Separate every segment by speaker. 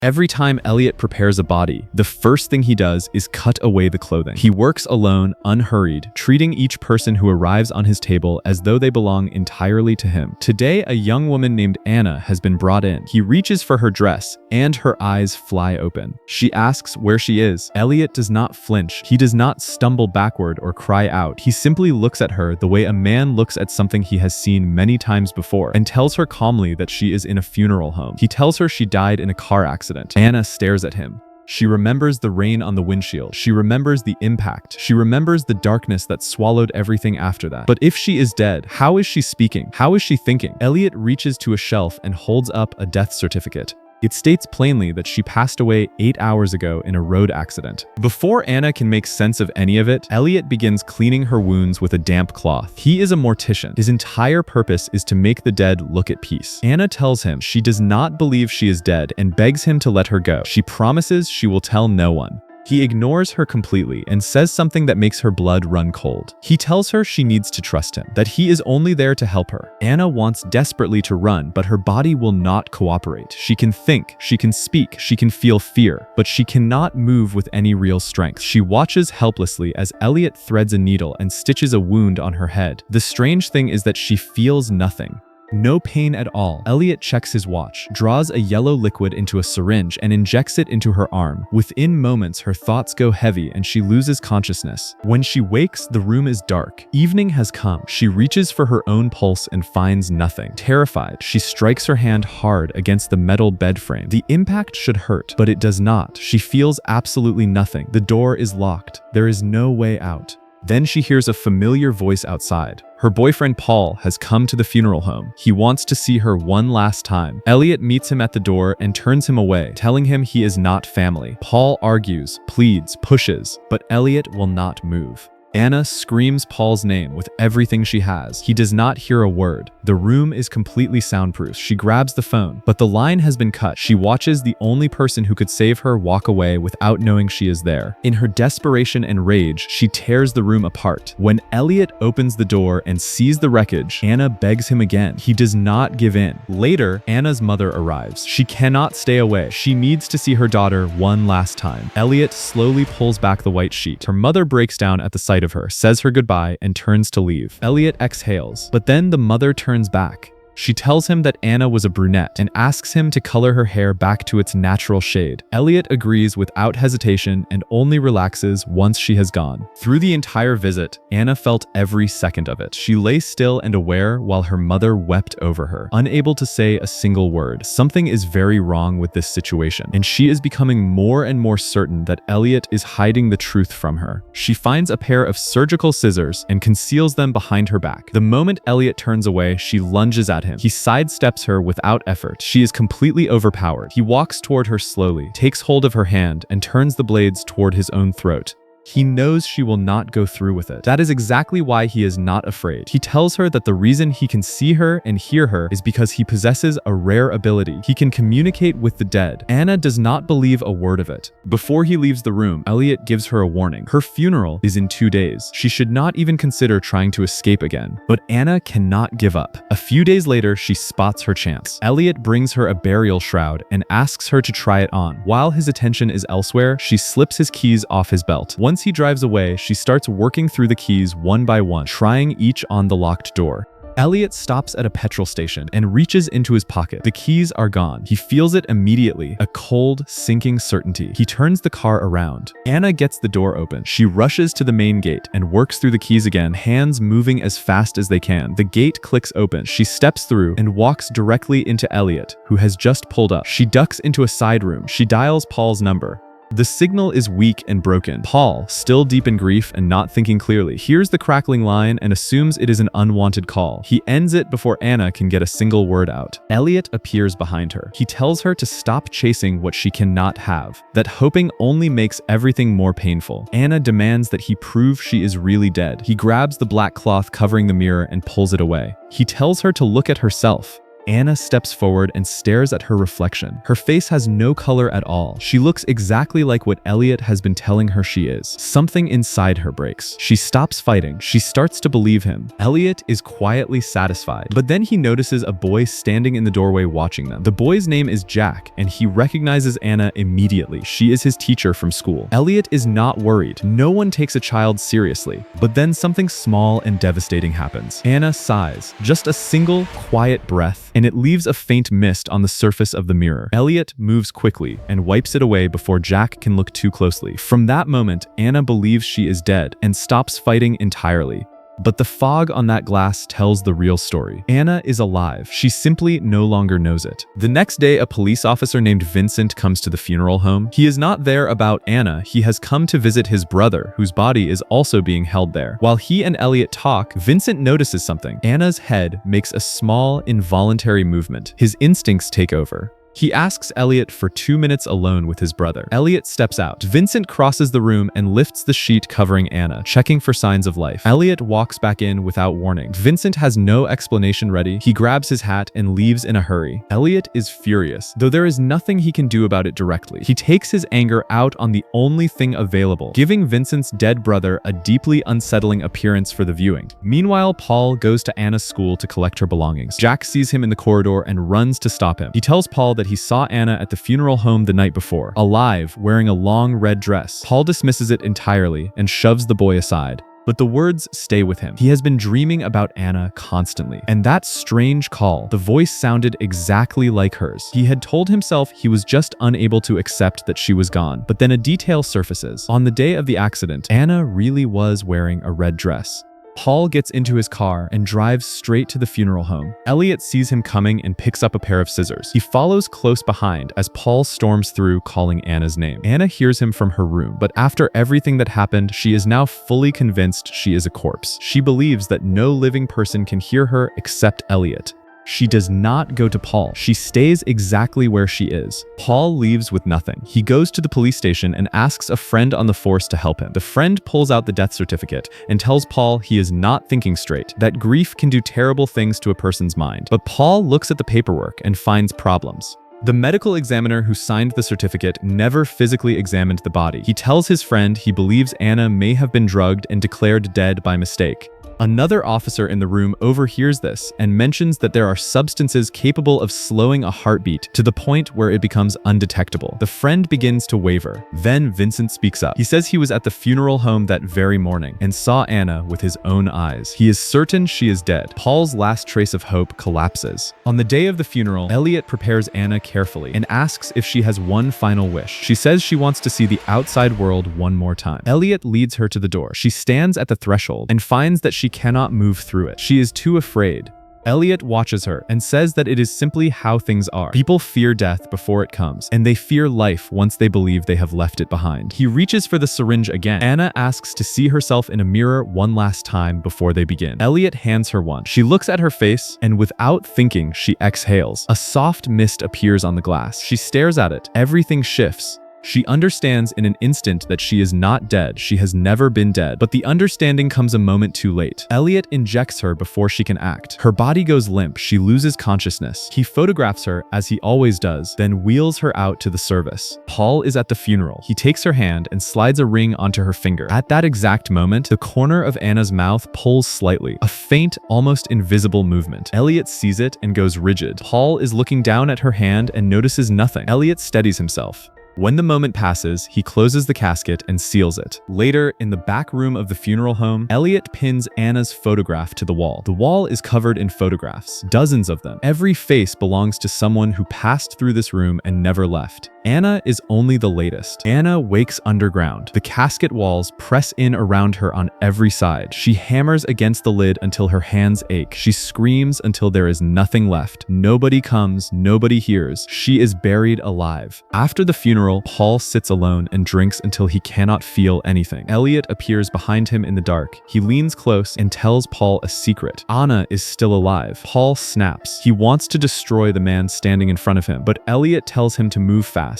Speaker 1: Every time Elliot prepares a body, the first thing he does is cut away the clothing. He works alone, unhurried, treating each person who arrives on his table as though they belong entirely to him. Today, a young woman named Anna has been brought in. He reaches for her dress, and her eyes fly open. She asks where she is. Elliot does not flinch. He does not stumble backward or cry out. He simply looks at her the way a man looks at something he has seen many times before, and tells her calmly that she is in a funeral home. He tells her she died in a car accident. Anna stares at him. She remembers the rain on the windshield. She remembers the impact. She remembers the darkness that swallowed everything after that. But if she is dead, how is she speaking? How is she thinking? Elliot reaches to a shelf and holds up a death certificate. It states plainly that she passed away 8 hours ago in a road accident. Before Anna can make sense of any of it, Elliot begins cleaning her wounds with a damp cloth. He is a mortician. His entire purpose is to make the dead look at peace. Anna tells him she does not believe she is dead and begs him to let her go. She promises she will tell no one. He ignores her completely and says something that makes her blood run cold. He tells her she needs to trust him, that he is only there to help her. Anna wants desperately to run, but her body will not cooperate. She can think, she can speak, she can feel fear, but she cannot move with any real strength. She watches helplessly as Elliot threads a needle and stitches a wound on her head. The strange thing is that she feels nothing. No pain at all. Elliot checks his watch, draws a yellow liquid into a syringe and injects it into her arm. Within moments, her thoughts go heavy and she loses consciousness. When she wakes, the room is dark. Evening has come. She reaches for her own pulse and finds nothing. Terrified, she strikes her hand hard against the metal bed frame. The impact should hurt, but it does not. She feels absolutely nothing. The door is locked. There is no way out. Then she hears a familiar voice outside. Her boyfriend Paul has come to the funeral home. He wants to see her one last time. Elliot meets him at the door and turns him away, telling him he is not family. Paul argues, pleads, pushes, but Elliot will not move. Anna screams Paul's name with everything she has. He does not hear a word. The room is completely soundproof. She grabs the phone, but the line has been cut. She watches the only person who could save her walk away without knowing she is there. In her desperation and rage, she tears the room apart. When Elliot opens the door and sees the wreckage, Anna begs him again. He does not give in. Later, Anna's mother arrives. She cannot stay away. She needs to see her daughter one last time. Elliot slowly pulls back the white sheet. Her mother breaks down at the sight of her, says her goodbye, and turns to leave. Elliot exhales, but then the mother turns back. She tells him that Anna was a brunette and asks him to color her hair back to its natural shade. Elliot agrees without hesitation and only relaxes once she has gone. Through the entire visit, Anna felt every second of it. She lay still and aware while her mother wept over her, unable to say a single word. Something is very wrong with this situation, and she is becoming more and more certain that Elliot is hiding the truth from her. She finds a pair of surgical scissors and conceals them behind her back. The moment Elliot turns away, she lunges at him. He sidesteps her without effort. She is completely overpowered. He walks toward her slowly, takes hold of her hand, and turns the blades toward his own throat. He knows she will not go through with it. That is exactly why he is not afraid. He tells her that the reason he can see her and hear her is because he possesses a rare ability. He can communicate with the dead. Anna does not believe a word of it. Before he leaves the room, Elliot gives her a warning. Her funeral is in 2 days. She should not even consider trying to escape again. But Anna cannot give up. A few days later, she spots her chance. Elliot brings her a burial shroud and asks her to try it on. While his attention is elsewhere, she slips his keys off his belt. Once he drives away, she starts working through the keys one by one, trying each on the locked door. Elliot stops at a petrol station and reaches into his pocket. The keys are gone. He feels it immediately, a cold, sinking certainty. He turns the car around. Anna gets the door open. She rushes to the main gate and works through the keys again, hands moving as fast as they can. The gate clicks open. She steps through and walks directly into Elliot, who has just pulled up. She ducks into a side room. She dials Paul's number. The signal is weak and broken. Paul, still deep in grief and not thinking clearly, hears the crackling line and assumes it is an unwanted call. He ends it before Anna can get a single word out. Elliot appears behind her. He tells her to stop chasing what she cannot have, that hoping only makes everything more painful. Anna demands that he prove she is really dead. He grabs the black cloth covering the mirror and pulls it away. He tells her to look at herself. Anna steps forward and stares at her reflection. Her face has no color at all. She looks exactly like what Elliot has been telling her she is. Something inside her breaks. She stops fighting. She starts to believe him. Elliot is quietly satisfied, but then he notices a boy standing in the doorway watching them. The boy's name is Jack, and he recognizes Anna immediately. She is his teacher from school. Elliot is not worried. No one takes a child seriously. But then something small and devastating happens. Anna sighs. Just a single, quiet breath, and it leaves a faint mist on the surface of the mirror. Elliot moves quickly and wipes it away before Jack can look too closely. From that moment, Anna believes she is dead and stops fighting entirely. But the fog on that glass tells the real story. Anna is alive. She simply no longer knows it. The next day, a police officer named Vincent comes to the funeral home. He is not there about Anna. He has come to visit his brother, whose body is also being held there. While he and Elliot talk, Vincent notices something. Anna's head makes a small, involuntary movement. His instincts take over. He asks Elliot for 2 minutes alone with his brother. Elliot steps out. Vincent crosses the room and lifts the sheet covering Anna, checking for signs of life. Elliot walks back in without warning. Vincent has no explanation ready. He grabs his hat and leaves in a hurry. Elliot is furious, though there is nothing he can do about it directly. He takes his anger out on the only thing available, giving Vincent's dead brother a deeply unsettling appearance for the viewing. Meanwhile, Paul goes to Anna's school to collect her belongings. Jack sees him in the corridor and runs to stop him. He tells Paul that he saw Anna at the funeral home the night before, alive, wearing a long red dress. Paul dismisses it entirely and shoves the boy aside. But the words stay with him. He has been dreaming about Anna constantly. And that strange call, the voice sounded exactly like hers. He had told himself he was just unable to accept that she was gone. But then a detail surfaces. On the day of the accident, Anna really was wearing a red dress. Paul gets into his car and drives straight to the funeral home. Elliot sees him coming and picks up a pair of scissors. He follows close behind as Paul storms through calling Anna's name. Anna hears him from her room, but after everything that happened, she is now fully convinced she is a corpse. She believes that no living person can hear her except Elliot. She does not go to Paul. She stays exactly where she is. Paul leaves with nothing. He goes to the police station and asks a friend on the force to help him. The friend pulls out the death certificate and tells Paul he is not thinking straight, that grief can do terrible things to a person's mind. But Paul looks at the paperwork and finds problems. The medical examiner who signed the certificate never physically examined the body. He tells his friend he believes Anna may have been drugged and declared dead by mistake. Another officer in the room overhears this and mentions that there are substances capable of slowing a heartbeat to the point where it becomes undetectable. The friend begins to waver. Then Vincent speaks up. He says he was at the funeral home that very morning and saw Anna with his own eyes. He is certain she is dead. Paul's last trace of hope collapses. On the day of the funeral, Elliot prepares Anna carefully and asks if she has one final wish. She says she wants to see the outside world one more time. Elliot leads her to the door. She stands at the threshold and finds that she cannot move through it. She is too afraid. Elliot watches her and says that it is simply how things are. People fear death before it comes, and they fear life once they believe they have left it behind. He reaches for the syringe again. Anna asks to see herself in a mirror one last time before they begin. Elliot hands her one. She looks at her face, and without thinking, she exhales. A soft mist appears on the glass. She stares at it. Everything shifts. She understands in an instant that she is not dead. She has never been dead. But the understanding comes a moment too late. Elliot injects her before she can act. Her body goes limp. She loses consciousness. He photographs her, as he always does, then wheels her out to the service. Paul is at the funeral. He takes her hand and slides a ring onto her finger. At that exact moment, the corner of Anna's mouth pulls slightly. A faint, almost invisible movement. Elliot sees it and goes rigid. Paul is looking down at her hand and notices nothing. Elliot steadies himself. When the moment passes, he closes the casket and seals it. Later, in the back room of the funeral home, Elliot pins Anna's photograph to the wall. The wall is covered in photographs, dozens of them. Every face belongs to someone who passed through this room and never left. Anna is only the latest. Anna wakes underground. The casket walls press in around her on every side. She hammers against the lid until her hands ache. She screams until there is nothing left. Nobody comes, nobody hears. She is buried alive. After the funeral, Paul sits alone and drinks until he cannot feel anything. Elliot appears behind him in the dark. He leans close and tells Paul a secret. Anna is still alive. Paul snaps. He wants to destroy the man standing in front of him, but Elliot tells him to move fast.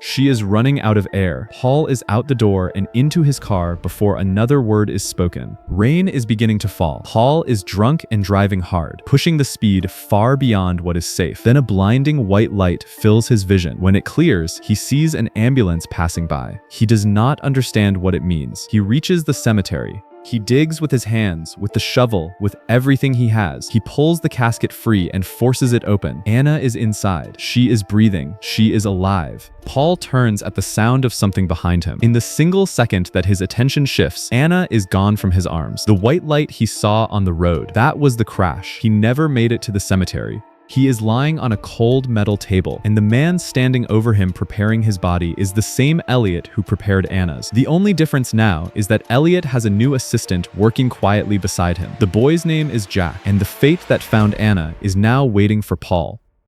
Speaker 1: She is running out of air. Paul is out the door and into his car before another word is spoken. Rain is beginning to fall. Paul is drunk and driving hard, pushing the speed far beyond what is safe. Then a blinding white light fills his vision. When it clears, he sees an ambulance passing by. He does not understand what it means. He reaches the cemetery. He digs with his hands, with the shovel, with everything he has. He pulls the casket free and forces it open. Anna is inside. She is breathing. She is alive. Paul turns at the sound of something behind him. In the single second that his attention shifts, Anna is gone from his arms. The white light he saw on the road, that was the crash. He never made it to the cemetery. He is lying on a cold metal table, and the man standing over him preparing his body is the same Elliot who prepared Anna's. The only difference now is that Elliot has a new assistant working quietly beside him. The boy's name is Jack, and the fate that found Anna is now waiting for Paul.